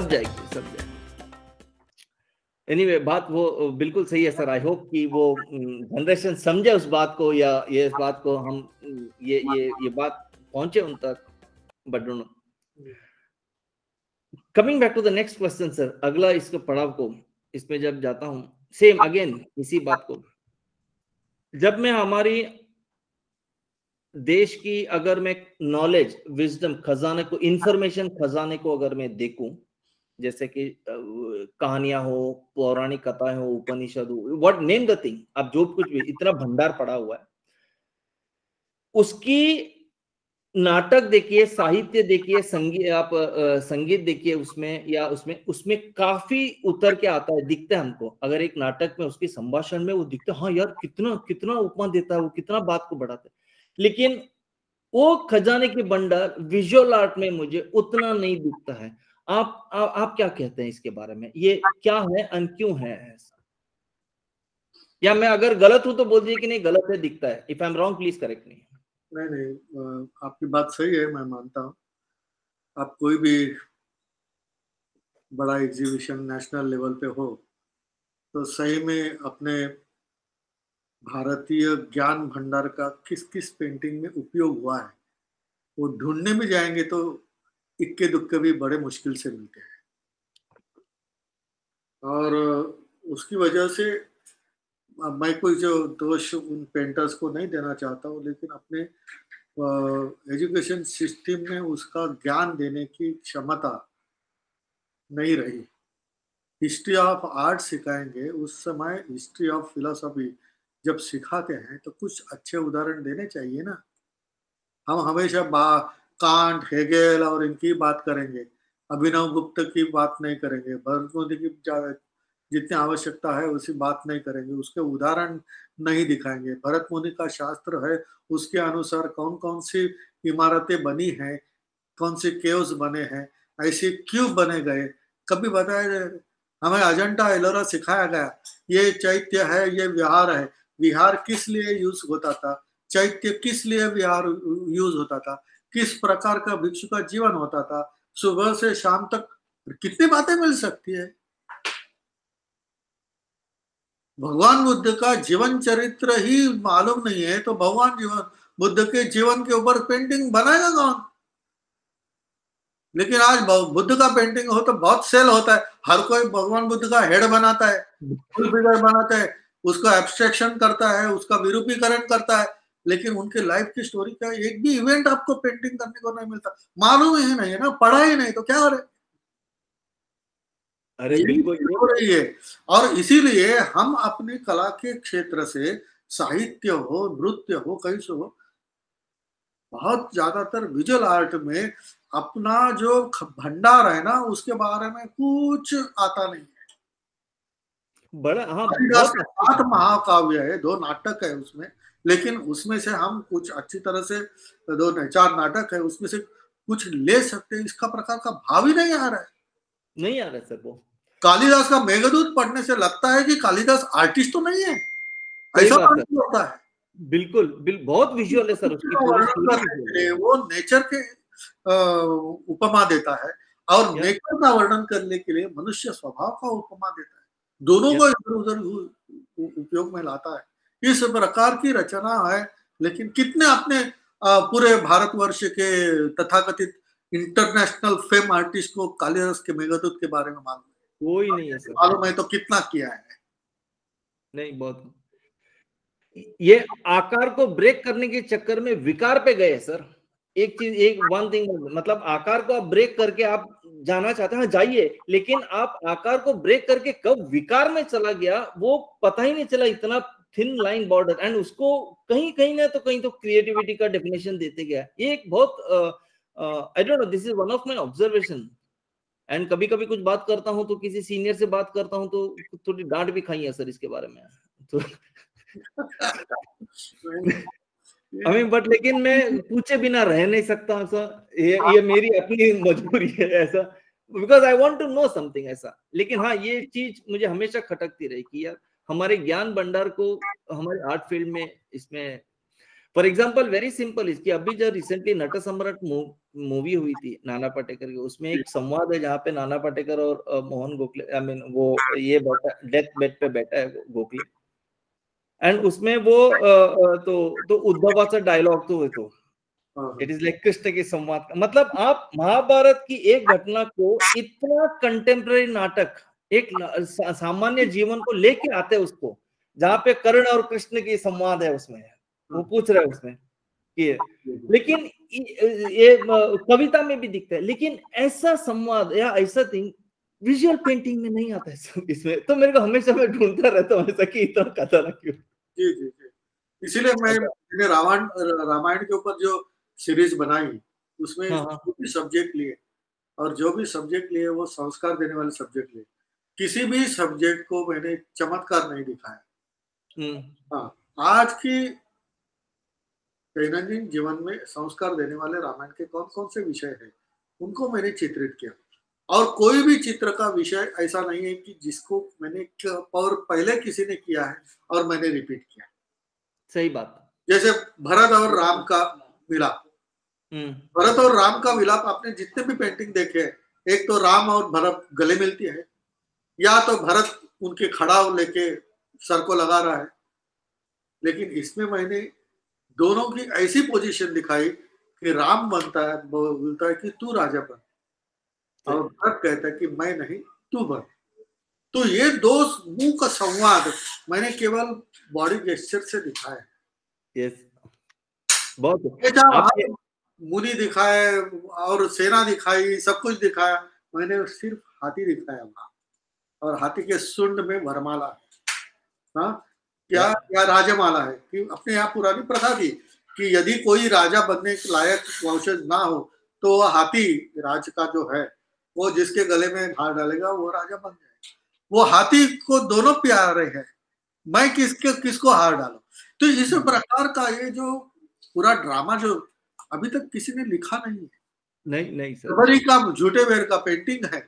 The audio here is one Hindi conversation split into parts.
सब जाएगी। एनीवे बात वो बिल्कुल सही है सर। आई होप कि वो जनरेशन समझे उस बात को, या ये इस बात को हम ये बात पहुंचे उन तक, but don't know. Coming back to the next question sir, अगला इसके पड़ाव को, इसमें जब जाता हूं, सेम अगेन इसी बात को, जब मैं हमारी देश की अगर मैं नॉलेज, विजडम खजाने को, इंफॉर्मेशन खजाने को अगर मैं देखूं, जैसे कि कहानियां हो, पौराणिक कथाएं हो, उपनिषद हो, व्हाट नेम द थिंग, अब जो कुछ भी इतना भंडार पड़ा हुआ है, उसकी नाटक देखिए, साहित्य देखिए, संगीत, आप संगीत देखिए उसमें, या उसमें उसमें काफी उतर के आता है, दिखता है हमको। अगर एक नाटक में उसकी संभाषण में वो दिखता है, हाँ यार कितना कितना उपमा देता है वो, कितना बात को बढ़ाता है। लेकिन वो खजाने की भंडार विजुअल आर्ट में मुझे उतना नहीं दिखता है। आप क्या कहते हैं इसके बारे में, ये क्या है और क्यों है ऐसा? या मैं अगर गलत हूं तो बोल दीजिए कि नहीं गलत है, दिखता है। If I am wrong please correct मी। नहीं, आपकी बात सही है, मैं मानता हूँ। आप कोई भी बड़ा एग्जीबिशन नेशनल लेवल पे हो तो सही में अपने भारतीय ज्ञान भंडार का किस किस पेंटिंग में उपयोग हुआ है वो ढूंढने में जाएंगे तो इक्के दुक्के भी बड़े मुश्किल से मिलते हैं। और उसकी वजह से मैं कोई जो दोष उन पेंटर्स को नहीं देना चाहता हूँ, लेकिन अपने एजुकेशन सिस्टम में उसका ज्ञान देने की क्षमता नहीं रही। हिस्ट्री ऑफ आर्ट सिखाएंगे, उस समय हिस्ट्री ऑफ फिलोसफी जब सिखाते हैं तो कुछ अच्छे उदाहरण देने चाहिए ना। हम हमेशा कांट, हेगेल और इनकी बात करेंगे, अभिनव गुप्त की बात नहीं करेंगे, भरतमुनि की जितनी आवश्यकता है उसी बात नहीं करेंगे, उसके उदाहरण नहीं दिखाएंगे। भरत मुनि का शास्त्र है, उसके अनुसार कौन कौन सी इमारतें बनी हैं, कौन से केव्स बने हैं, ऐसे क्यों बने गए, कभी बताया? हमें अजंता एलोरा सिखाया गया, ये चैत्य है, ये विहार है। विहार किस लिए यूज होता था, चैत्य किस लिए विहार यूज होता था, किस प्रकार का भिक्षु का जीवन होता था, सुबह से शाम तक कितनी बातें मिल सकती है। भगवान बुद्ध का जीवन चरित्र ही मालूम नहीं है तो भगवान बुद्ध के जीवन के ऊपर पेंटिंग बनाएगा कौन? लेकिन आज बुद्ध का पेंटिंग हो तो बहुत सेल होता है, हर कोई भगवान बुद्ध का हेड बनाता है, फुल फिगर बनाता है, उसका एब्स्ट्रैक्शन करता है, उसका विरूपीकरण करता है, लेकिन उनके लाइफ की स्टोरी का एक भी इवेंट आपको पेंटिंग करने को नहीं मिलता। मालूम ही नहीं है ना, पढ़ा ही नहीं तो क्या हो रहा है? अरे बिल्कुल हो रही है। और इसीलिए हम अपनी कला के क्षेत्र से, साहित्य हो, नृत्य हो, कहीं से हो, बहुत ज्यादातर विजुअल आर्ट में अपना जो भंडार है ना उसके बारे में कुछ आता नहीं है। बड़ा, हाँ कालिदास बहुत के 7 महाकाव्य है, 2 नाटक है उसमें, लेकिन उसमें से हम कुछ अच्छी तरह से 2 नहीं 4 नाटक है, उसमें से कुछ ले सकते हैं, इसका प्रकार का भाव ही नहीं आ रहा है। नहीं आ रहा है सर वो। कालिदास का मेघदूत पढ़ने से लगता है कि कालिदास आर्टिस्ट तो नहीं है, सही ऐसा बात है, होता है। बिल्कुल बहुत विजुअल है सर, उसकी पूरी स्टोरी विजुअल है। वो नेचर के उपमा देता है और या नेचर का वर्णन करने के लिए मनुष्य स्वभाव का उपमा देता है, दोनों या को इधर उधर उपयोग में लाता है। इस प्रकार की रचना है, लेकिन कितने अपने पूरे भारतवर्ष के तथाकथित इंटरनेशनल फेम आर्टिस्ट को कालिदास के मेघदूत के बारे में मालूम है? कोई नहीं है सर, मालूम है तो कितना किया है। नहीं बहुत। ये आकार को ब्रेक करने के चक्कर में विकार पे गए सर। एक चीज, एक वन थिंग, मतलब आकार को आप ब्रेक करके आप जाना चाहते हैं, हाँ जाइए, लेकिन आप आकार को ब्रेक करके कब विकार में चला गया वो पता ही नहीं चला। इतना थिन लाइन बॉर्डर, एंड उसको कहीं कहीं ना तो कहीं तो क्रिएटिविटी का डेफिनेशन देते गया। ये एक बहुत I don't know, this is one of my observation. And कभी कभी कुछ बात करता हूं तो किसी सीनियर से बात करता हूं तो थोड़ी डांट भी खाई है सर इसके बारे में तो बट लेकिन मैं पूछे बिना रह नहीं सकता ऐसा। ये मेरी अपनी मजबूरी है ऐसा, because I want to know something ऐसा। लेकिन हाँ, ये चीज मुझे हमेशा खटकती रही कि यार हमारे ज्ञान भंडार को हमारे आर्ट फील्ड में, इसमें फॉर एग्जाम्पल वेरी सिंपल, इसकी अभी जो रिसेंटली नट सम्राट मूवी हुई थी नाना पाटेकर की, उसमें एक संवाद है जहाँ पे नाना पाटेकर और मोहन गोखले, आई मीन वो ये बैठा डेथ बेड पे बैठा है गोखले, एंड उसमें वो तो उद्धवाचा डायलॉग तो इट इज लाइक कृष्ण के संवाद का मतलब, आप महाभारत की एक घटना को इतना कंटेम्प्रेरी नाटक एक सामान्य जीवन को लेके आते हैं उसको, जहाँ पे कर्ण और कृष्ण की संवाद है उसमें, वो पूछ रहे हैं उसमें कि, लेकिन ये कविता में भी दिखता है, लेकिन ऐसा संवाद या ऐसा थिंग विजुअल पेंटिंग में नहीं आता है इसमें। तो मेरे को हमेशा मैं ढूंढता रहता हूँ ऐसा कि इतना खतरनाक क्यों। जी जी जी, इसीलिए मैंने रामायण के ऊपर जो सीरीज बनाई उसमें जो भी सब्जेक्ट लिए और जो भी सब्जेक्ट लिए वो संस्कार देने वाले सब्जेक्ट लिए, किसी भी सब्जेक्ट को मैंने चमत्कार नहीं दिखाया। हाँ, आज की दैनंदिन जीवन में संस्कार देने वाले रामायण के कौन कौन से विषय हैं उनको मैंने चित्रित किया, और कोई भी चित्र का विषय ऐसा नहीं है कि जिसको मैंने और पहले किसी ने किया है और मैंने रिपीट किया। सही बात। जैसे भरत और राम का विलाप, भरत और राम का विलाप आपने जितने भी पेंटिंग देखे, एक तो राम और भरत गले मिलती है, या तो भरत उनके खड़ा लेके सर को लगा रहा है, लेकिन इसमें मैंने दोनों की ऐसी पोजीशन दिखाई कि राम बनता है, बोलता है कि तू राजा बन, और भरत कहता है कि मैं नहीं तू बन। तो ये दो मुंह का संवाद मैंने केवल बॉडी गेस्चर से दिखाया है। यस, बहुत मुनि दिखाए और सेना दिखाई, सब कुछ दिखाया, मैंने सिर्फ हाथी दिखाया वहां, और हाथी के सुंड में वरमाला है। हाँ, क्या राजमाला है कि अपने यहाँ पुरानी प्रथा थी कि यदि कोई राजा बनने के लायक वंशज ना हो तो वह हाथी राज का जो है वो जिसके गले में हार डालेगा वो राजा बन जाए। वो हाथी को दोनों प्यारे हैं, मैं किसको हार डालू। तो इस प्रकार का ये जो पूरा ड्रामा जो अभी तक किसी ने लिखा नहीं है। नहीं सर, शबरी का झूठे बेर का पेंटिंग है,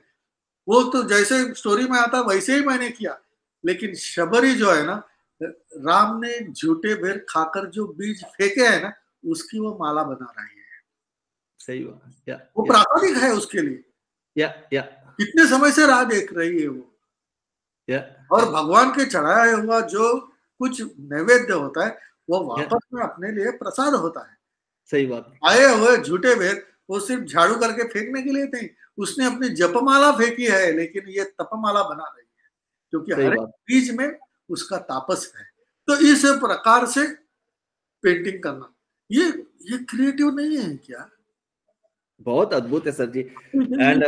वो तो जैसे स्टोरी में आता वैसे ही मैंने किया, लेकिन शबरी जो है ना, राम ने झूठे बेर खाकर जो बीज फेंके है ना, उसकी वो माला बना रही है। सही बात, वो प्राकृतिक है उसके लिए, या कितने समय से राह देख रही है वो। और भगवान के चढ़ाया हुआ जो कुछ नैवेद्य होता है वो वापस में अपने लिए प्रसाद होता है। सही बात। आए हुए झूठे बेर वो सिर्फ झाड़ू करके फेंकने के लिए नहीं, उसने अपनी जपमाला फेंकी है, लेकिन ये तपमाला बना रही है, क्योंकि हर एक बीज में उसका तापस है। तो इस प्रकार से पेंटिंग करना ये क्रिएटिव नहीं है क्या? बहुत अद्भुत है सर जी। एंड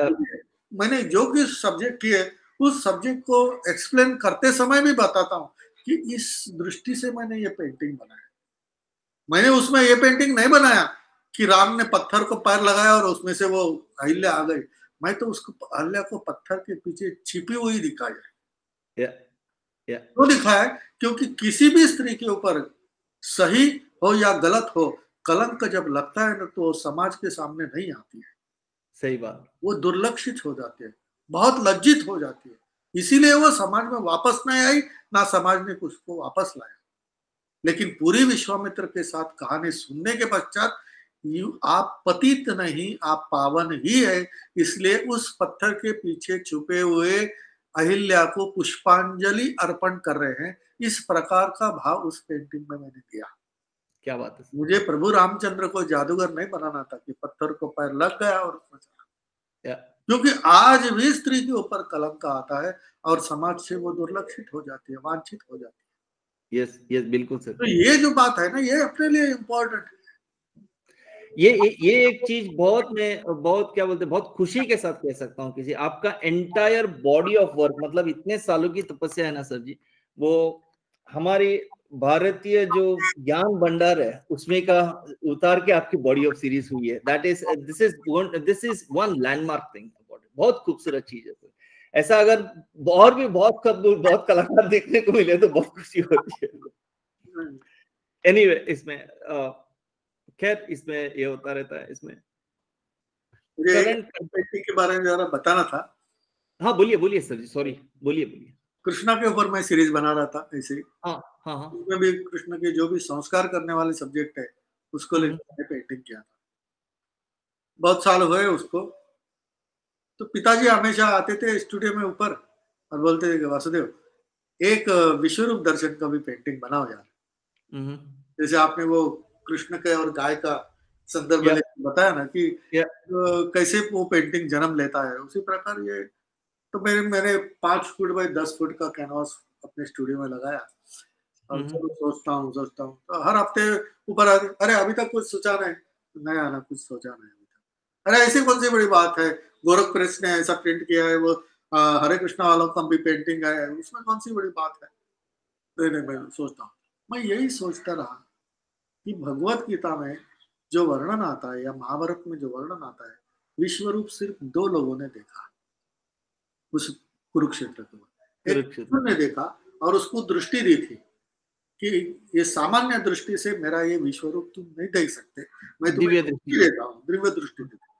मैंने जो भी सब्जेक्ट किए उस सब्जेक्ट को एक्सप्लेन करते समय भी बताता हूँ कि इस दृष्टि से मैंने ये पेंटिंग बनाया। मैंने उसमें ये पेंटिंग नहीं बनाया कि राम ने पत्थर को पैर लगाया और उसमें से वो अहिल्या आ गई। मैं तो उसको अहिल्या को पत्थर के पीछे छिपी हुई दिखाया। तो दिखाया क्योंकि किसी भी स्त्री के ऊपर सही हो या गलत हो, कलंक जब लगता है ना तो समाज के सामने नहीं आती है। सही बात। वो दुर्लक्षित हो जाती है, बहुत लज्जित हो जाती है, इसीलिए वो समाज में वापस नहीं आई, ना समाज ने उसको वापस लाया। लेकिन पूरी विश्वामित्र के साथ कहानी सुनने के पश्चात आप पतित नहीं, आप पावन ही है, इसलिए उस पत्थर के पीछे छुपे हुए अहिल्या को पुष्पांजलि अर्पण कर रहे हैं। इस प्रकार का भाव उस पेंटिंग में मैंने दिया। क्या बात है। मुझे प्रभु रामचंद्र को जादूगर नहीं बनाना था कि पत्थर को पैर लग गया और क्योंकि आज भी स्त्री के ऊपर कलंक आता है और समाज से वो दुर्लक्षित हो जाती है, वांछित हो जाती है। यस बिल्कुल सर। तो ये जो बात है ना, ये अपने लिए इम्पोर्टेंट है। ये एक चीज बहुत क्या बोलते हैं, बहुत खुशी के साथ कह सकता हूँ किसी, आपका एंटायर बॉडी ऑफ वर्क, मतलब इतने सालों की तपस्या है ना सर जी, वो हमारी भारतीय जो ज्ञान भंडार है उसमें का उतार के आपकी बॉडी ऑफ सीरीज हुई है। This is one landmark thing. बहुत खूबसूरत चीज है। ऐसा अगर और भी बहुत कलाकार देखने को मिले तो बहुत खुशी होती है। एनीवे इसमें खैर इसमें ये होता रहता है। इसमें पेंटिंग के बारे में जरा बताना था। हाँ बोलिए सर जी, सॉरी बोलिए। कृष्णा के ऊपर मैं सीरीज बना रहा था ऐसे ही। हाँ हाँ, हाँ। उसमें भी कृष्ण के जो भी संस्कार करने वाले सब्जेक्ट है, उसको हुँ, लेकर मैंने पेंटिंग किया था। बहुत साल हुए उसको, तो पिताजी हमेशा आते थे स्टूडियो में ऊपर और बोलते थे कि वासुदेव, एक विश्वरूप दर्शन का भी पेंटिंग बनाओ यार। हुँ, हुँ। जैसे आपने वो कृष्ण के और गाय का संदर्भ या लेके बताया ना कि या कैसे वो पेंटिंग जन्म लेता है, उसी प्रकार ये तो मैंने 5 फुट बाय 10 फुट का कैनवास अपने स्टूडियो में लगाया हुँ, और हुँ। चलो सोचता हूँ। तो हर हफ्ते ऊपर आके, "अरे! अभी तक कुछ सोचा नहीं।" "नहीं आना, कुछ सोचा नहीं अभी तक।" "अरे! ऐसी कौन-सी बड़ी बात है? गोरख प्रेस ने ऐसा प्रिंट किया है, वो हरे कृष्णा वालों का भी पेंटिंग है, उसमें कौन-सी बड़ी बात है?" नहीं, मैं सोचता हूँ। मैं यही सोचता रहा कि भगवत गीता में जो वर्णन आता है या महाभारत में जो वर्णन आता है, विश्वरूप सिर्फ 2 लोगों ने देखा उस कुरुक्षेत्र को। एक कुरुक्षेत्र। अर्जुन ने देखा और उसको दृष्टि दी थी कि ये सामान्य दृष्टि से मेरा ये विश्वरूप तुम नहीं देख सकते, मैं तुम्हें दिव्य दृष्टि दृष्टि। देता हूँ, दिव्य दृष्टि देता हूँ।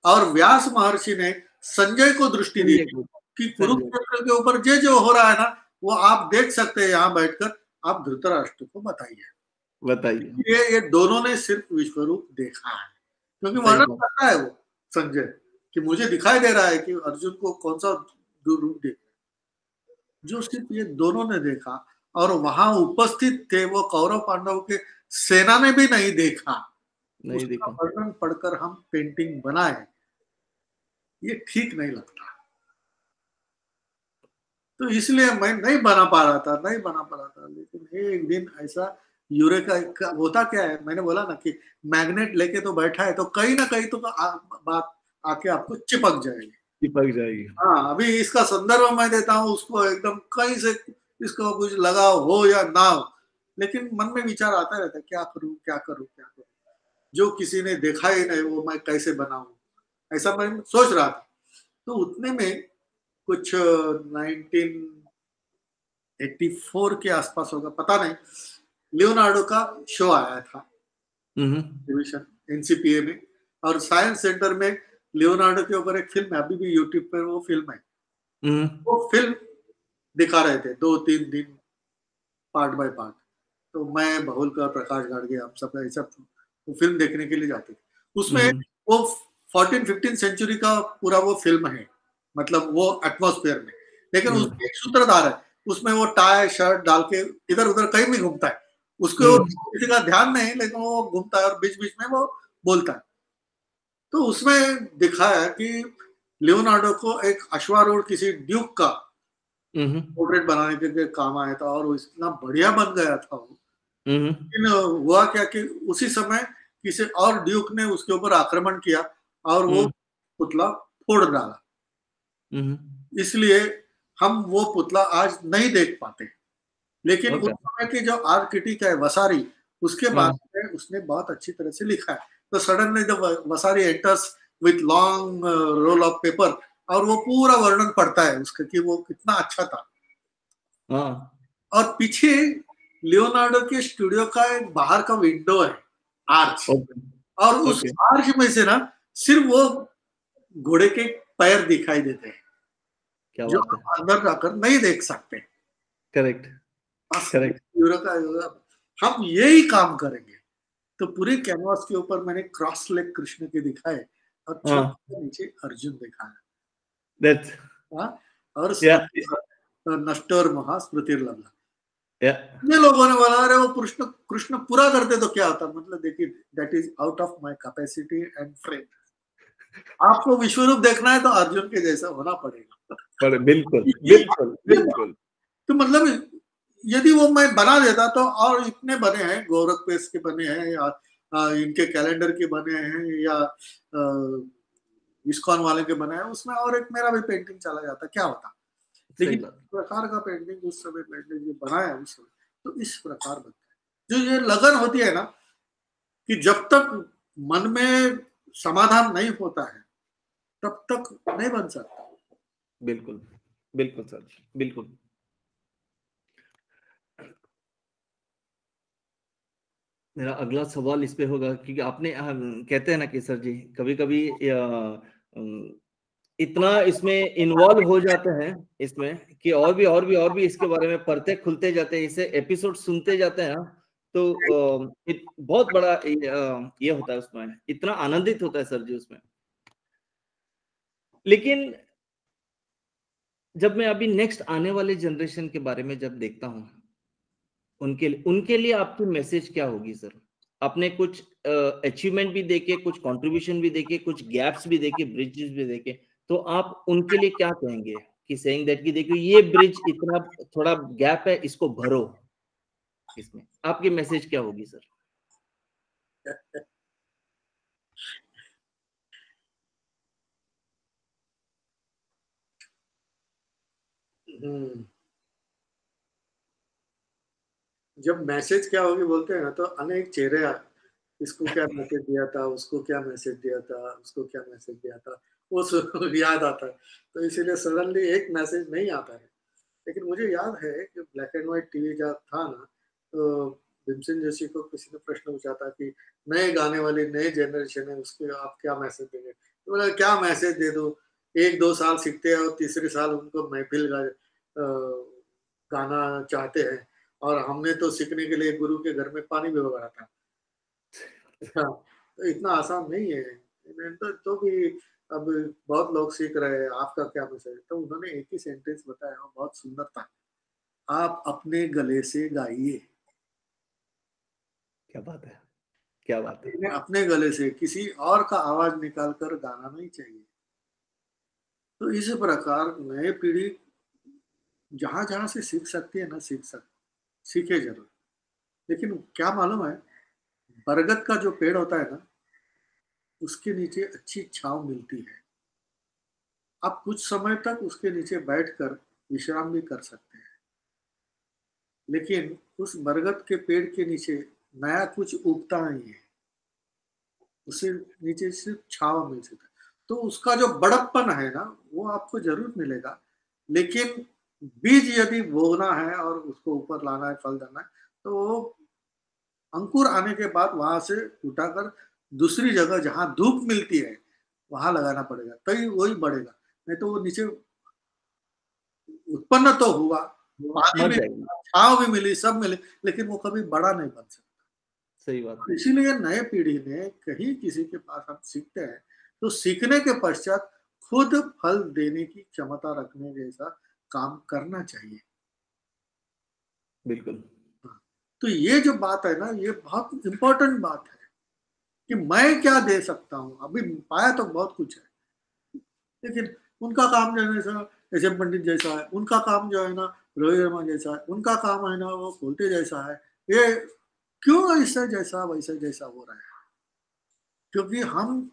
और व्यास महर्षि ने संजय को दृष्टि दी संजय थी को। कि संजय। कुरुक्षेत्र के ऊपर जो हो रहा है ना, वो आप देख सकते हैं यहाँ बैठकर, आप धृतराष्ट्र को बताइए। बताइए। ये दोनों ने सिर्फ विश्वरूप देखा है, क्योंकि सही वर्णन बात। करता है वो संजय कि मुझे दिखाई दे रहा है कि अर्जुन को कौन सा रूप दिख, जो सिर्फ ये दोनों ने देखा और वहां उपस्थित थे वो कौरव पांडव के सेना ने भी नहीं देखा, नहीं उसका देखा। वर्णन पढ़कर हम पेंटिंग बनाए, ये ठीक नहीं लगता। तो इसलिए मैं नहीं बना पा रहा था, लेकिन एक दिन ऐसा यूरेका का होता क्या है, मैंने बोला ना कि मैग्नेट लेके तो बैठा है, तो कहीं ना कहीं तो बात आके आपको चिपक जाएगी। चिपक जाएगी। हाँ, अभी इसका संदर्भ मैं देता हूँ उसको एकदम कहीं से, इसको कुछ लगाव हो या ना हो, लेकिन मन में विचार आता रहता है, क्या करूँ क्या करूँ क्या करूँ, जो किसी ने देखा ही नहीं वो मैं कैसे बनाऊं, ऐसा मैं सोच रहा था। तो उतने में कुछ 1984 के आसपास होगा, पता नहीं, लियोनार्डो का शो आया था हुँ, हुँ। टेलीविजन एनसीपीए में, और साइंस सेंटर में लियोनार्डो के ऊपर एक फिल्म है, अभी भी यूट्यूब पर वो फिल्म है। हुँ, वो फिल्म दिखा रहे थे 2-3 दिन पार्ट बाय पार्ट। तो मैं, बहुलकर, प्रकाश गाड़गे, हम सब ऐसा वो फिल्म देखने के लिए जाते थे। हुँ, उसमें हुँ, वो 14-15 सेंचुरी का पूरा वो फिल्म है, मतलब वो एटमॉस्फेयर में। लेकिन हुँ, उसमें एक सूत्रधार है, उसमें वो टाई शर्ट डाल के इधर-उधर कहीं भी घूमता है। उसको हुँ, किसी का ध्यान नहीं, लेकिन वो घूमता है और बीच-बीच में वो बोलता है। तो उसमें दिखाया कि लियोनार्डो को एक अश्वारूढ़ किसी ड्यूक का हुँ, हुँ, पोर्ट्रेट बनाने के लिए काम आया था और वो इतना बढ़िया बन गया था वो। हुँ, हुँ, लेकिन हुआ क्या कि उसी समय किसी और ड्यूक ने उसके ऊपर आक्रमण किया और वो हुँ, पुतला फोड़ डाला। हुँ, हुँ। इसलिए हम वो पुतला आज नहीं देख पाते। लेकिन उस ओके। समय की जो आर्किटेक्ट है वसारी, उसके हाँ, बारे में उसने बहुत अच्छी तरह से लिखा है। तो सडनली जब Vasari enters with long roll of paper और वो पूरा वर्णन पढ़ता है उसका कि वो कितना अच्छा था। हाँ। और पीछे लियोनार्डो के स्टूडियो का एक बाहर का विंडो है, आर्च, ओके, और उस ओके। आर्च में से ना सिर्फ वो घोड़े के पैर दिखाई देते हैं, क्या जो बात है! हम अंदर जाकर नहीं देख सकते। करेक्ट, बस करेक्ट। हम यही काम करेंगे। तो पूरे कैनवास के ऊपर मैंने क्रॉस लेग कृष्ण के दिखाए और हाँ, छोटे नीचे अर्जुन दिखाया। दैट्स हाँ, और या स्मृति नष्टोर महा स्मृतिर्लब्धा। या कितने लोगों ने बोला अरे वो कृष्ण कृष्ण पूरा करते तो क्या होता, मतलब देखिए, that is out of my capacity and frame. आपको विश्वरूप देखना है तो अर्जुन के जैसा होना पड़ेगा। पर बिल्कुल, ये बिल्कुल, ये बिल्कुल। तो मतलब यदि वो मैं बना देता तो, और इतने बने हैं, गोरख पेस के बने हैं या इनके कैलेंडर के बने हैं या इस्कॉन वाले के बने हैं, उसमें और एक मेरा भी पेंटिंग चला जाता, क्या होता। सही लेकिन बात। इस प्रकार का पेंटिंग उस समय पेंटिंग जो बनाया उस समय, तो इस प्रकार बनता है। जो ये लगन होती है ना, कि जब तक मन में समाधान नहीं होता है तब तक नहीं बन सकता। बिल्कुल, बिल्कुल सर, बिल्कुल। मेरा अगला सवाल इस पे होगा क्योंकि आपने कहते हैं ना कि सर जी, कभी-कभी इतना इसमें इन्वॉल्व हो जाते हैं इसमें कि और भी इसके बारे में पढ़ते खुलते जाते हैं, इसे एपिसोड सुनते जाते हैं, तो बहुत बड़ा ये होता है उसमें, इतना आनंदित होता है सर जी उसमें। लेकिन जब मैं अभी नेक्स्ट आने वाले जनरेशन के बारे में जब देखता हूँ, उनके लिए आपकी मैसेज क्या होगी सर? आपने कुछ अचीवमेंट भी देखे, कुछ कंट्रीब्यूशन भी देखे, कुछ गैप्स भी देखे, ब्रिजेस भी देखे, तो आप उनके लिए क्या कहेंगे कि सेइंग दैट कि देखो ये ब्रिज इतना थोड़ा गैप है, इसको भरो, इसमें आपकी मैसेज क्या होगी सर? जब मैसेज क्या होगी बोलते हैं ना, तो अनेक चेहरे इसको क्या मैसेज दिया था, उसको क्या मैसेज दिया था, उसको क्या मैसेज दिया था, वो याद आता है। तो इसीलिए सडनली एक मैसेज नहीं आता है। लेकिन मुझे याद है कि ब्लैक एंड व्हाइट टीवी जब था ना, तो भीमसेन जोशी को किसी ने प्रश्न पूछा था कि नए गाने वाली नई जनरेशन है, उसको आप क्या मैसेज देंगे? तो बोला क्या मैसेज दे दूं, 1-2 साल सीखते हैं और तीसरे साल उनको महफिल गाना चाहते हैं, और हमने तो सीखने के लिए गुरु के घर में पानी भिगोया था। हाँ, तो इतना आसान नहीं है। तो भी अब बहुत लोग सीख रहे हैं, आपका क्या मैसेज है? तो उन्होंने एक ही सेंटेंस बताया, वो बहुत सुंदर था, आप अपने गले से गाइए। क्या बात है, क्या बात है। अपने गले से, किसी और का आवाज निकाल कर गाना नहीं चाहिए। तो इस प्रकार नए पीढ़ी जहां जहां से सीख सकती है ना, सीखे जरूर। लेकिन क्या मालूम है, बरगद का जो पेड़ होता है ना, उसके नीचे अच्छी छांव मिलती है। आप कुछ समय तक उसके नीचे बैठकर विश्राम भी कर सकते हैं। लेकिन उस बरगद के पेड़ के नीचे नया कुछ उगता नहीं है, उसे नीचे सिर्फ छावा मिल सकता है। तो उसका जो बड़प्पन है ना, वो आपको जरूर मिलेगा। लेकिन बीज यदि बोना है और उसको ऊपर लाना है, फल देना है, तो वो अंकुर आने के बाद वहां से उठाकर दूसरी जगह जहां धूप मिलती है वहां लगाना पड़ेगा, तभी वही बढ़ेगा। नहीं तो वो नीचे उत्पन्न तो हुआ, पानी मर भी जाएगी। मिला, छाव भी मिली, सब मिली, लेकिन वो कभी बड़ा नहीं बन सकता। सही बात है। इसीलिए नए पीढ़ी ने कहीं किसी के पास हम सीखते हैं, तो सीखने के पश्चात खुद फल देने की क्षमता रखने जैसा काम करना चाहिए। बिल्कुल। तो ये जो बात है ना, ये बहुत इंपॉर्टेंट बात है कि मैं क्या दे सकता हूँ। अभी पाया तो बहुत कुछ है, लेकिन उनका काम जो है ना, एस एम पंडित जैसा है, उनका काम जो है ना, रोहित शर्मा जैसा है, उनका काम है ना, वो कोलते जैसा है। ये क्यों ऐसा जैसा वैसा जैसा हो रहा है? क्योंकि हम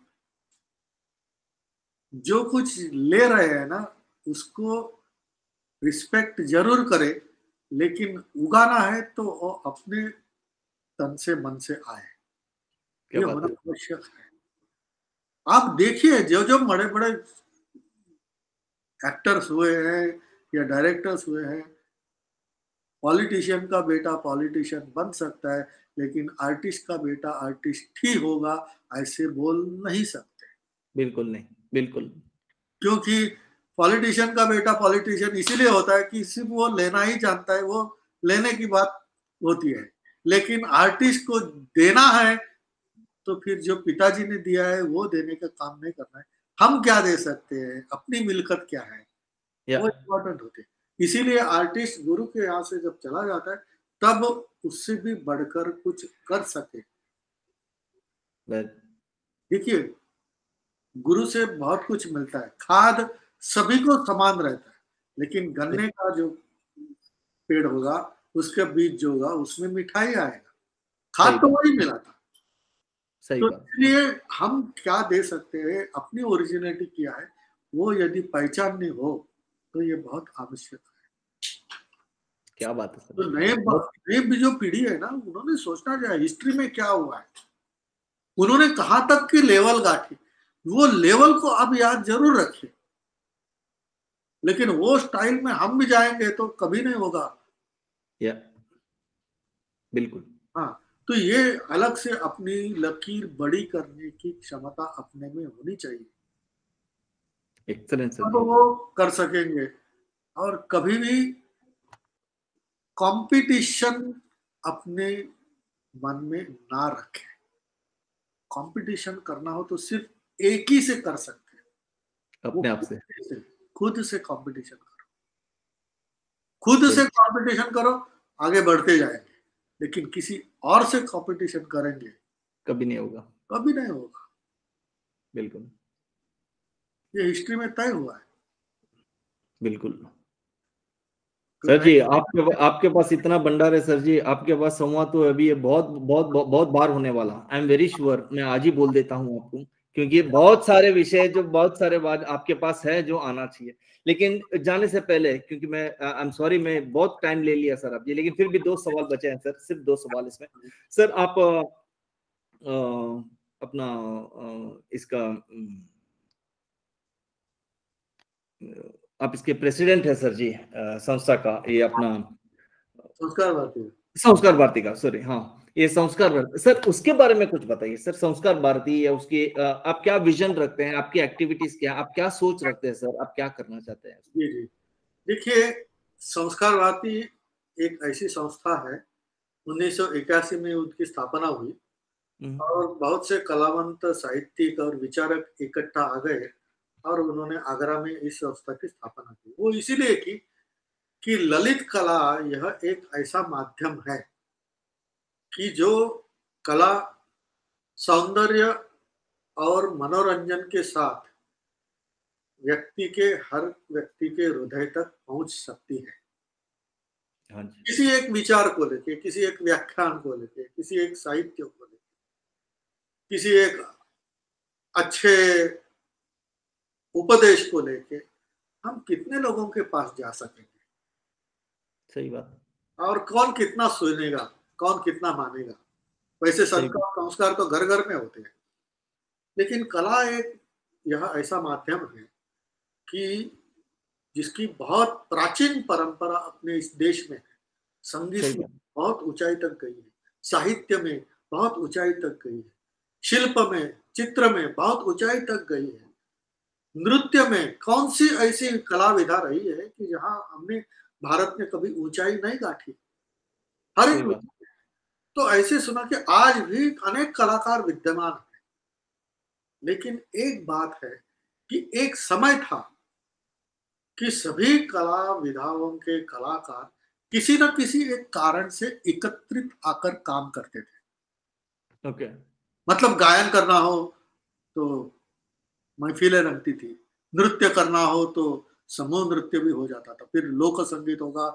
जो कुछ ले रहे हैं ना, उसको रिस्पेक्ट जरूर करें, लेकिन उगाना है तो वो अपने तन से मन से आए। क्या ये बात होना है। आवश्यक है। आप देखिए, जो जो बड़े बड़े एक्टर्स हुए हैं या डायरेक्टर्स हुए हैं, पॉलिटिशियन का बेटा पॉलिटिशियन बन सकता है, लेकिन आर्टिस्ट का बेटा आर्टिस्ट ही होगा ऐसे बोल नहीं सकते। बिल्कुल नहीं, बिल्कुल। क्योंकि पॉलिटिशियन का बेटा पॉलिटिशियन इसीलिए होता है कि सिर्फ वो लेना ही जानता है, वो लेने की बात होती है। लेकिन आर्टिस्ट को देना है, तो फिर जो पिताजी ने दिया है वो देने का काम नहीं करना है। हम क्या दे सकते हैं, अपनी मिलकत क्या है, या वो इम्पोर्टेंट होते हैं। इसीलिए आर्टिस्ट गुरु के यहाँ से जब चला जाता है, तब उससे भी बढ़कर कुछ कर सके। देखिए, गुरु से बहुत कुछ मिलता है। खाद सभी को समान रहता है, लेकिन गन्ने का जो पेड़ होगा, उसका बीज जो होगा, उसमें मिठाई आएगा। खाद सही तो बात, वही मिला था। सही तो बात। इसलिए हम क्या दे सकते हैं, अपनी ओरिजिनलिटी क्या है, वो यदि पहचाननी हो, तो ये बहुत आवश्यक है। क्या बात है सर तो जी, बहुत। नए भी जो पीढ़ी है ना, उन्होंने सोचना चाहिए हिस्ट्री में क्या हुआ है, उन्होंने कहां तक की लेवल गाठी, वो लेवल को अब याद जरूर रखिए। लेकिन वो स्टाइल में हम भी जाएंगे तो कभी नहीं होगा। या बिल्कुल। हाँ, तो ये अलग से अपनी लकीर बड़ी करने की क्षमता अपने में होनी चाहिए। एक्सीलेंट सर तो जी। वो कर सकेंगे। और कभी भी कंपटीशन अपने मन में ना रखें। कंपटीशन करना हो तो सिर्फ एक ही से कर सकते हैं, वो अपने आप से। खुद से कंपटीशन करो, खुद से सही। कंपटीशन करो, आगे बढ़ते जाएंगे। लेकिन किसी और से कंपटीशन करेंगे, कभी नहीं होगा। कभी नहीं होगा। बिल्कुल। ये हिस्ट्री में तय हुआ है। बिल्कुल। तो सर नहीं, जी, आपके पास इतना भंडार है सर जी, आपके पास संवाद तो अभी ये बहुत बहुत बहुत बहुत बार होने वाला। आई एम वेरी श्योर, मैं आज ही बोल देता हूँ आपको, क्योंकि बहुत सारे विषय जो बहुत सारे बात आपके पास है जो आना चाहिए। लेकिन जाने से पहले, क्योंकि मैं आई एम सॉरी, मैं बहुत टाइम ले लिया सर आप जी, लेकिन फिर भी 2 सवाल बचे हैं सर, सिर्फ 2 सवाल इसमें। सर आप अपना इसका आप इसके प्रेसिडेंट है सर जी, संस्था का, ये अपना संस्कार भारती। संस्कार भारती का, सॉरी, हाँ, ये संस्कार भारती सर, उसके बारे में कुछ बताइए सर। संस्कार भारती या उसकी आप क्या विजन रखते हैं, आपकी एक्टिविटीज क्या, आप क्या सोच रखते हैं सर, आप क्या करना चाहते हैं? जी जी, देखिए, संस्कार भारती एक ऐसी संस्था है, 1981 में उनकी स्थापना हुई और बहुत से कलावंत, साहित्यिक और विचारक इकट्ठा आ गए और उन्होंने आगरा में इस संस्था की स्थापना की। वो इसीलिए की कि ललित कला यह एक ऐसा माध्यम है कि जो कला, सौंदर्य और मनोरंजन के साथ हर व्यक्ति के हृदय तक पहुंच सकती है। हाँ जी। किसी एक विचार को लेके, किसी एक व्याख्यान को लेके, किसी एक साहित्य को लेके, किसी एक अच्छे उपदेश को लेके हम कितने लोगों के पास जा सकेंगे, सही बात। और कौन कितना सुनेगा, कौन कितना मानेगा। वैसे सही बात। संस्कार संस्कार तो घर घर में होते हैं, लेकिन कला एक यह ऐसा माध्यम है कि जिसकी बहुत प्राचीन परंपरा अपने इस देश में है। सही संगीत में बात। बहुत ऊंचाई तक गई है, साहित्य में बहुत ऊंचाई तक गई है, शिल्प में, चित्र में बहुत ऊंचाई तक गई है। नृत्य में कौन सी ऐसी कला विधा रही है कि जहां हमने भारत में कभी ऊंचाई नहीं गाठी। हर सही एक बात। तो ऐसे सुना कि आज भी अनेक कलाकार विद्यमान हैं। लेकिन एक बात है कि एक समय था कि सभी कला विधाओं के कलाकार किसी न किसी एक कारण से एकत्रित आकर काम करते थे। ओके। मतलब गायन करना हो तो महफिलें रंगती थी, नृत्य करना हो तो समूह नृत्य भी हो जाता था, फिर लोक संगीत होगा,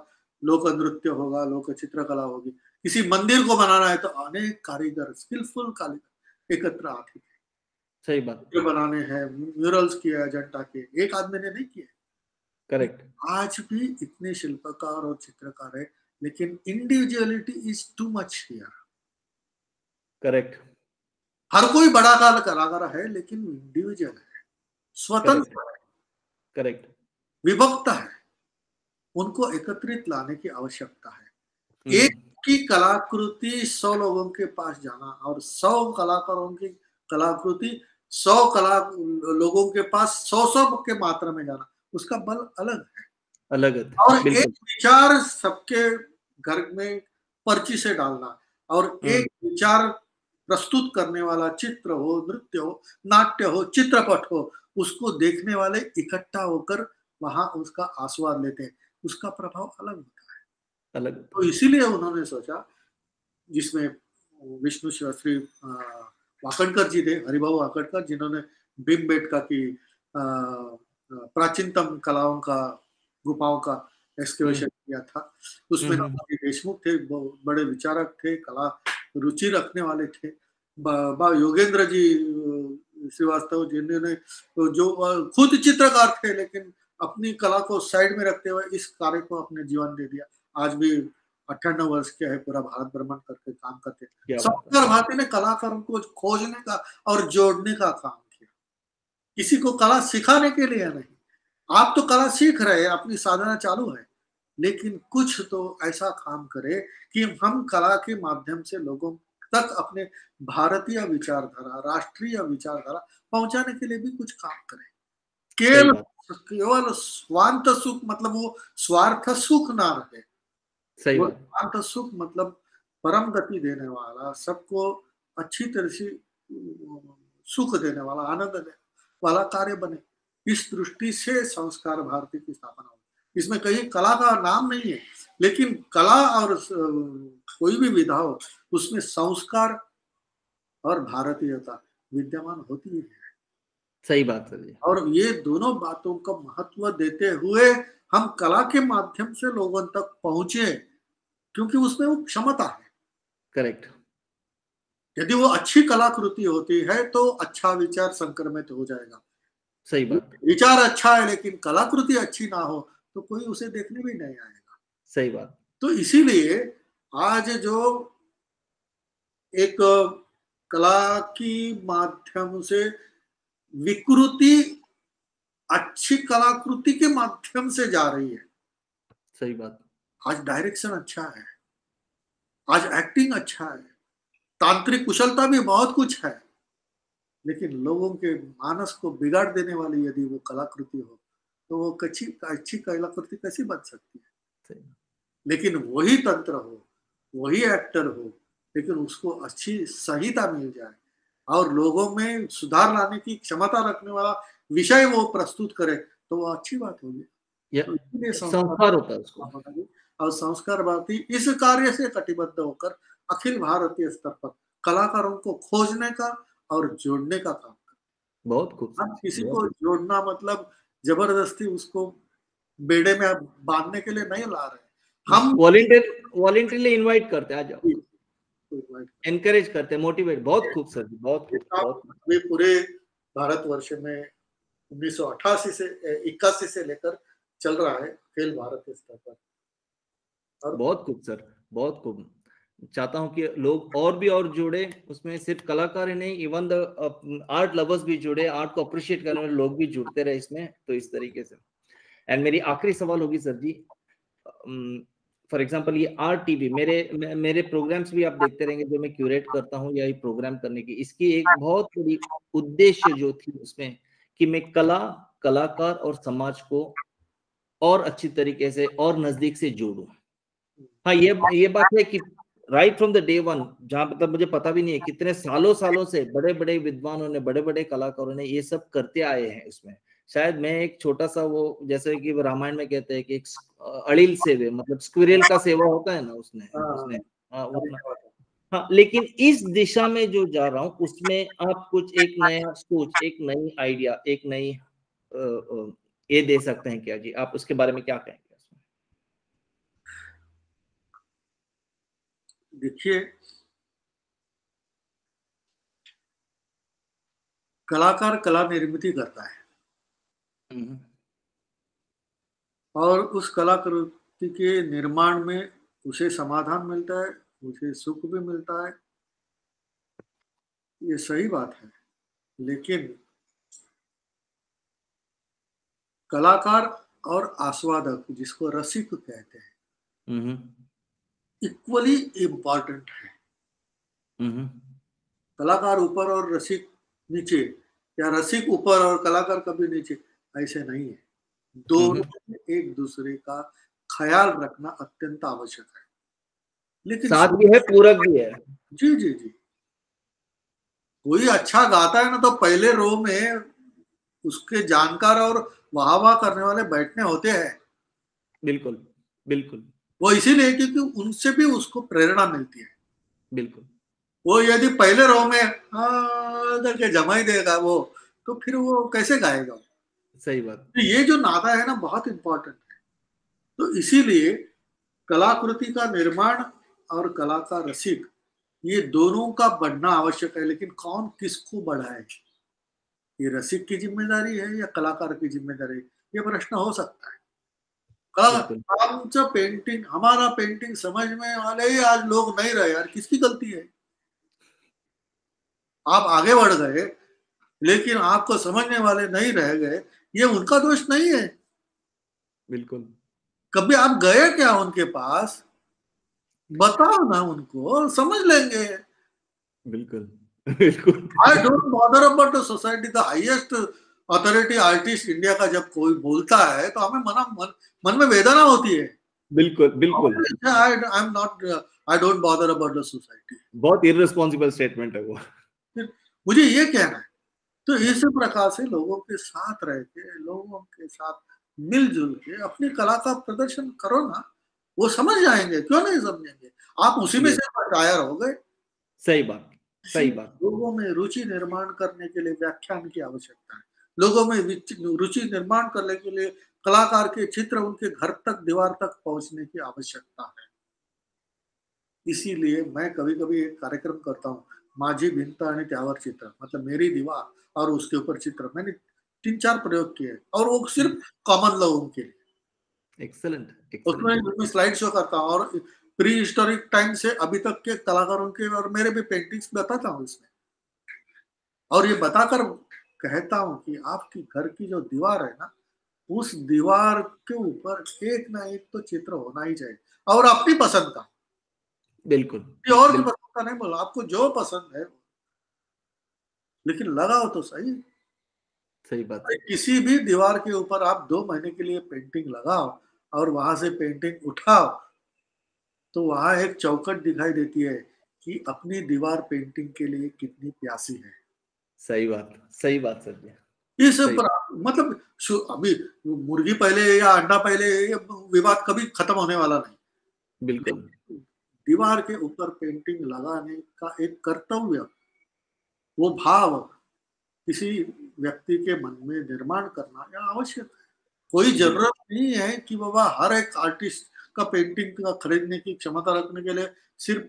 लोक नृत्य होगा, लोक चित्रकला होगी। किसी मंदिर को बनाना है तो अनेक कारीगर, स्किलफुल कारीगर एकत्र आते थे। सही बात। चित्र बनाने हैं, म्यूरल्स किए अजंता के, एक आदमी ने नहीं किए। करेक्ट। आज भी इतने शिल्पकार और चित्रकार है, लेकिन individuality is too much here. Correct. हर कोई बड़ा कलाकार है, लेकिन इंडिविजुअल है, करेक्ट। स्वतंत्र है, करेक्ट। विभक्त है। उनको एकत्रित लाने की आवश्यकता है। एक हम्म। की कलाकृति 100 लोगों के पास जाना और 100 कलाकारों की कलाकृति 100 कला लोगों के पास 100 के मात्रा में जाना, उसका बल अलग है। अलग है। और एक बिल्कुल। विचार सबके घर में पर्ची से डालना और एक विचार प्रस्तुत करने वाला, चित्र हो, नृत्य हो, नाट्य हो, चित्रपट हो, उसको देखने वाले इकट्ठा होकर वहां उसका आस्वाद लेते हैं। उसका प्रभाव अलग होता है। अलग होता तो है। इसीलिए उन्होंने सोचा, जिसमें विष्णु शास्त्री वाकड़कर जी थे, हरिभाऊ वाकड़कर, जिन्होंने भीमबेटका की प्राचीनतम कलाओं का, गुफाओं का एक्सकवेशन किया था। उसमें हम्म। नानाजी देशमुख थे, बड़े विचारक थे, कला रुचि रखने वाले थे। योगेंद्र जी श्रीवास्तव, जिन्होंने जो खुद चित्रकार थे, लेकिन अपनी कला को साइड में रखते हुए इस कार्य को अपने जीवन दे दिया। आज भी 98 वर्ष के है, पूरा भारत भ्रमण करके काम करते हैं। क्या बात है। संस्कार भारती ने कलाकारों को खोजने का और जोड़ने का काम किया, किसी को कला सिखाने के लिए नहीं। आप तो कला सीख रहे हैं, अपनी साधना चालू है, लेकिन कुछ तो ऐसा काम करे कि हम कला के माध्यम से लोगों तक अपने भारतीय विचारधारा, राष्ट्रीय विचारधारा पहुंचाने के लिए भी कुछ काम करें। केवल केवल स्वार्थ सुख, मतलब वो स्वार्थ सुख ना रहे, सही वो बात। स्वार्थ सुख मतलब परम गति देने वाला, सबको अच्छी तरह से सुख देने वाला, आनंद देने वाला कार्य बने। इस दृष्टि से संस्कार भारती की स्थापना हुई। इसमें कहीं कला का नाम नहीं है, लेकिन कला और कोई भी विधा हो, उसमें संस्कार और भारतीयता विद्यमान होती है। सही बात सर जी। और ये दोनों बातों का महत्व देते हुए हम कला के माध्यम से लोगों तक पहुंचे, क्योंकि उसमें वो क्षमता है। करेक्ट। यदि वो अच्छी कलाकृति होती है तो अच्छा विचार संक्रमित हो जाएगा। सही बात। विचार अच्छा है लेकिन कलाकृति अच्छी ना हो तो कोई उसे देखने भी नहीं आएगा। सही बात। तो इसीलिए आज जो एक कला की माध्यम से विकृति अच्छी कलाकृति के माध्यम से जा रही है। सही बात। आज डायरेक्शन अच्छा है, आज एक्टिंग अच्छा है, तांत्रिक कुशलता भी बहुत कुछ है, लेकिन लोगों के मानस को बिगाड़ देने वाली यदि वो कलाकृति हो तो वो अच्छी कलाकृति कैसी बन सकती है। सही। लेकिन वही तंत्र हो, वही एक्टर हो, लेकिन उसको अच्छी संहिता मिल जाए और लोगों में सुधार लाने की क्षमता रखने वाला विषय वो प्रस्तुत करे तो वो अच्छी बात होगी। तो इसलिए संस्कार होता है उसको। और संस्कार भारती इस कार्य से कटिबद्ध होकर अखिल भारतीय स्तर पर कलाकारों को खोजने का और जोड़ने का काम करते। बहुत खूब। हम किसी को जोड़ना मतलब जबरदस्ती उसको बेड़े में बांधने के लिए नहीं ला रहे, हम वॉलंटरीली इनवाइट करते हैं, आ जाओ, एनकरेज करते हैं, मोटिवेट। बहुत खूब सर जी, बहुत खूब। अभी पूरे भारतवर्ष में 1988 से 81 से लेकर चल रहा है खेल भारतीय स्तर पर। और बहुत खूब सर, बहुत खूब। चाहता हूं कि लोग और भी और जुड़े उसमें, सिर्फ कलाकार ही नहीं, इवन द आर्ट लवर्स भी जुड़े, आर्ट को अप्रिशिएट करने वाले लोग भी जुड़ते रहे इसमें। तो इस तरीके से। एंड मेरी आखिरी सवाल होगी सर जी, फॉर एग्जाम्पल ये आर्ट टीवी, मेरे प्रोग्राम्स भी आप देखते रहेंगे जो मैं क्यूरेट करता हूँ या ये प्रोग्राम करने की, इसकी एक बहुत बड़ी उद्देश्य जो थी उसमें कि मैं कला, कलाकार और समाज को और अच्छी तरीके से और नजदीक से जोड़ूं। हाँ, ये बात है कि right from the day one, जहां मतलब मुझे पता भी नहीं है कितने सालों से बड़े बड़े विद्वानों ने, बड़े बड़े कलाकारों ने ये सब करते आए हैं उसमें। शायद मैं एक छोटा सा, वो जैसे कि वो रामायण में कहते हैं कि एक अड़िल सेवे, मतलब स्क्विरल का सेवा होता है ना, उसने हाँ उतना। हाँ, लेकिन इस दिशा में जो जा रहा हूँ उसमें आप कुछ एक नया सोच, एक नई आइडिया, एक नई ये दे सकते हैं क्या जी? आप उसके बारे में क्या कहेंगे? देखिए, कलाकार कला निर्मित करता है और उस कलाकृति के निर्माण में उसे समाधान मिलता है, उसे सुख भी मिलता है, ये सही बात है। लेकिन कलाकार और आस्वादक, जिसको रसिक कहते हैं, इक्वली इम्पॉर्टेंट है। कलाकार ऊपर और रसिक नीचे, या रसिक ऊपर और कलाकार कभी नीचे, ऐसे नहीं है। दोनों एक दूसरे का ख्याल रखना अत्यंत आवश्यक है। लेकिन साथ भी है, पूरक भी है। जी जी जी, कोई अच्छा गाता है ना तो पहले रो में उसके जानकार और वाह वाह करने वाले बैठने होते हैं। बिल्कुल बिल्कुल। वो इसीलिए क्योंकि उनसे भी उसको प्रेरणा मिलती है। बिल्कुल। वो यदि पहले रो में करके जमाई देगा वो, तो फिर वो कैसे गाएगा? सही बात। तो ये जो नाता है ना, बहुत इंपॉर्टेंट है। तो इसीलिए कलाकृति का निर्माण और कला का रसिक, ये दोनों का बढ़ना आवश्यक है। लेकिन कौन किसको बढ़ाए, ये रसिक की जिम्मेदारी है या कलाकार की जिम्मेदारी, ये प्रश्न हो सकता है। आमचं पेंटिंग, हमारा पेंटिंग समझने वाले ही आज लोग नहीं रहे यार, किसकी गलती है? आप आगे बढ़ गए लेकिन आपको समझने वाले नहीं रह गए, ये उनका दोष नहीं है। बिल्कुल। कभी आप गए क्या उनके पास? बताओ ना उनको, समझ लेंगे। बिल्कुल बिल्कुल। I don't bother about the society. The highest authority artist India का जब कोई बोलता है तो हमें मन में वेदना होती है। बिल्कुल बिल्कुल। I don't bother about the society. बहुत इररिस्पॉन्सिबल स्टेटमेंट है वो। मुझे ये कहना है, तो इस प्रकार से लोगों के साथ रह के, लोगों के साथ मिलजुल के अपनी कला का प्रदर्शन करो ना, वो समझ जाएंगे, क्यों नहीं समझेंगे। आप उसी में से टायर हो गए। सही बात, सही बात। लोगों में रुचि निर्माण करने के लिए व्याख्यान की आवश्यकता है। लोगों में रुचि निर्माण करने के लिए कलाकार के चित्र उनके घर तक, दीवार तक पहुंचने की आवश्यकता है। इसीलिए मैं कभी कभी एक कार्यक्रम करता हूँ, माझी भिंत आणि त्यावर चित्र, मतलब मेरी दीवार और उसके ऊपर चित्र। मैंने 3-4 प्रयोग किए और वो सिर्फ कॉमन लोगों के लिए। एक्सेलेंट। उसमें स्लाइड शो करता हूँ और प्री हिस्टोरिक टाइम से अभी तक के कलाकारों के और मेरे भी पेंटिंग्स बताता हूँ इसमें, और ये बताकर कहता हूँ कि आपकी घर की जो दीवार है ना, उस दीवार के ऊपर एक ना एक तो चित्र होना ही चाहिए, और अपनी पसंद का। बिल्कुल। और की पसंद का नहीं बोला, आपको जो पसंद है, लेकिन लगाओ तो सही। सही बात। किसी भी दीवार के ऊपर आप 2 महीने के लिए पेंटिंग लगाओ और वहां से पेंटिंग उठाओ, तो वहां एक चौखट दिखाई देती है कि अपनी दीवार पेंटिंग के लिए कितनी प्यासी है। सही बात, सही बात सर जी। इस पर मतलब अभी मुर्गी पहले या अंडा पहले, विवाद कभी खत्म होने वाला नहीं। बिल्कुल। दीवार के ऊपर पेंटिंग लगाने का एक कर्तव्य, वो भाव किसी व्यक्ति के मन में निर्माण करना या आवश्यक है। कोई जरूरत नहीं है कि बाबा हर एक आर्टिस्ट का पेंटिंग का खरीदने की क्षमता रखने के लिए सिर्फ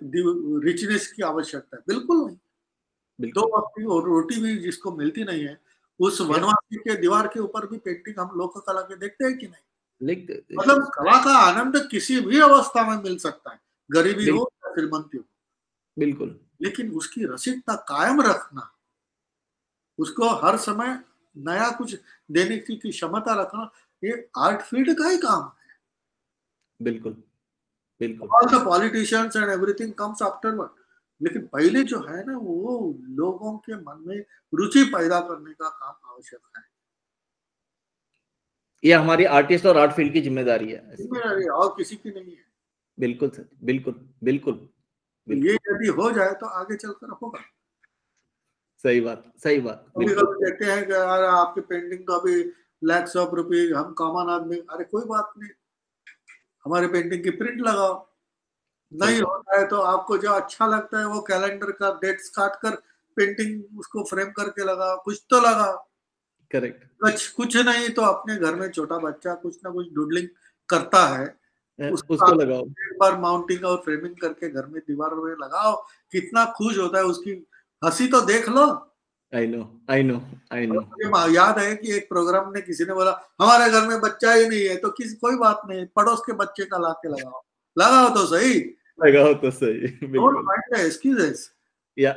रिचनेस की आवश्यकता है, बिल्कुल नहीं। 2 वक्त की रोटी भी जिसको मिलती नहीं है, उस वनवासी के दीवार के ऊपर भी पेंटिंग हम लोक कला के देखते हैं कि नहीं। मतलब कला का आनंद किसी भी अवस्था में मिल सकता है, गरीबी हो या श्रीमंती हो, बिल्कुल। लेकिन उसकी रसिकता कायम रखना, उसको हर समय नया कुछ देने की क्षमता रखना, ये आर्ट फील्ड का ही काम है। बिल्कुल बिल्कुल। All the politicians and everything comes afterward, लेकिन पहले जो है ना, वो लोगों के मन में रुचि पैदा करने का काम आवश्यक है। ये हमारी आर्टिस्ट और आर्ट फील्ड की जिम्मेदारी है, जिम्मेदारी और किसी की नहीं है। बिल्कुल सर, बिल्कुल बिल्कुल। ये यदि हो जाए तो आगे चलकर होगा। सही बात, सही बात। कभी कभी कहते हैं कि यार आपकी पेंटिंग तो अभी लैक्स ऑफ रुपीज, हम कॉमन आदमी, अरे कोई बात नहीं, हमारे पेंटिंग की प्रिंट लगाओ। नहीं होता है तो आपको जो अच्छा लगता है वो कैलेंडर का डेट्स काट कर पेंटिंग उसको फ्रेम करके लगाओ, कुछ तो लगाओ। करेक्ट। कुछ नहीं तो अपने घर में छोटा बच्चा कुछ ना कुछ डूडलिंग करता है, उसको लगाओ, एक बार माउंटिंग और फ्रेमिंग करके घर में दीवार में लगाओ, कितना खुश होता है, उसकी हंसी तो देख लो। I know. मुझे याद है कि एक प्रोग्राम में किसी ने बोला हमारे घर में बच्चा ही नहीं है, तो कोई बात नहीं, पड़ोस के बच्चे का लाके लगाओ तो सही, लगाओ तो सही। Don't find the excuses. या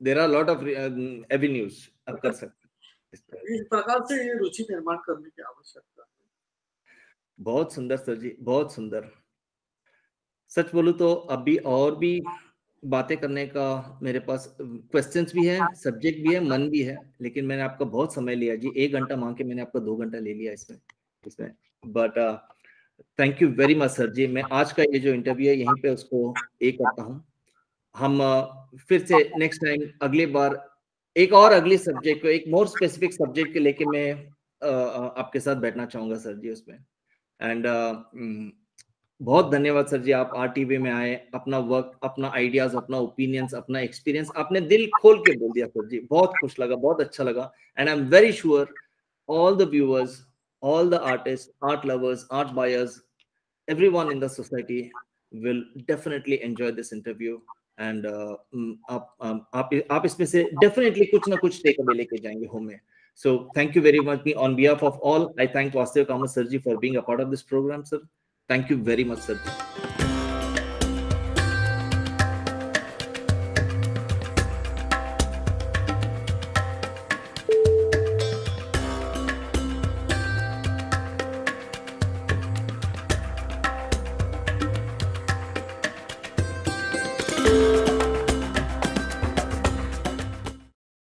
there are lot of avenues आप कर सकते हैं। इस प्रकार से ये रुचि निर्माण करने की आवश्यकता है। बहुत सुंदर सर जी, बहुत सुंदर। सच बोलूं तो अभी और भी बातें करने का मेरे पास क्वेश्चंस भी हैं, सब्जेक्ट भी है, मन भी है, लेकिन मैंने आपका बहुत समय लिया जी। 1 घंटा मांग के मैंने आपका 2 घंटा ले लिया इसमें। But thank you very much sir ji. मैं आज का ये जो इंटरव्यू है यहीं पे उसको करता हूँ। हम फिर से नेक्स्ट टाइम अगली बार एक और अगली सब्जेक्ट को, एक मोर स्पेसिफिक सब्जेक्ट के लेके मैं आपके साथ बैठना चाहूंगा सर जी उसमें। एंड बहुत धन्यवाद सर जी, आप RTV में आए, अपना वर्क, अपना आइडियाज, अपना ओपिनियंस, अपना एक्सपीरियंस आपने दिल खोल के बोल दिया सर जी। बहुत खुश लगा, बहुत अच्छा लगा। And I am very sure all the viewers, all the artists, art lovers, art buyers, everyone in the society will definitely enjoy this interview. And आप इसमें से definitely कुछ ना कुछ take away लेके जाएंगे home में। So thank you very much. On behalf of all, I thank Vasudev Kamath sir ji for being a part of this program, sir. Thank you very much, sir.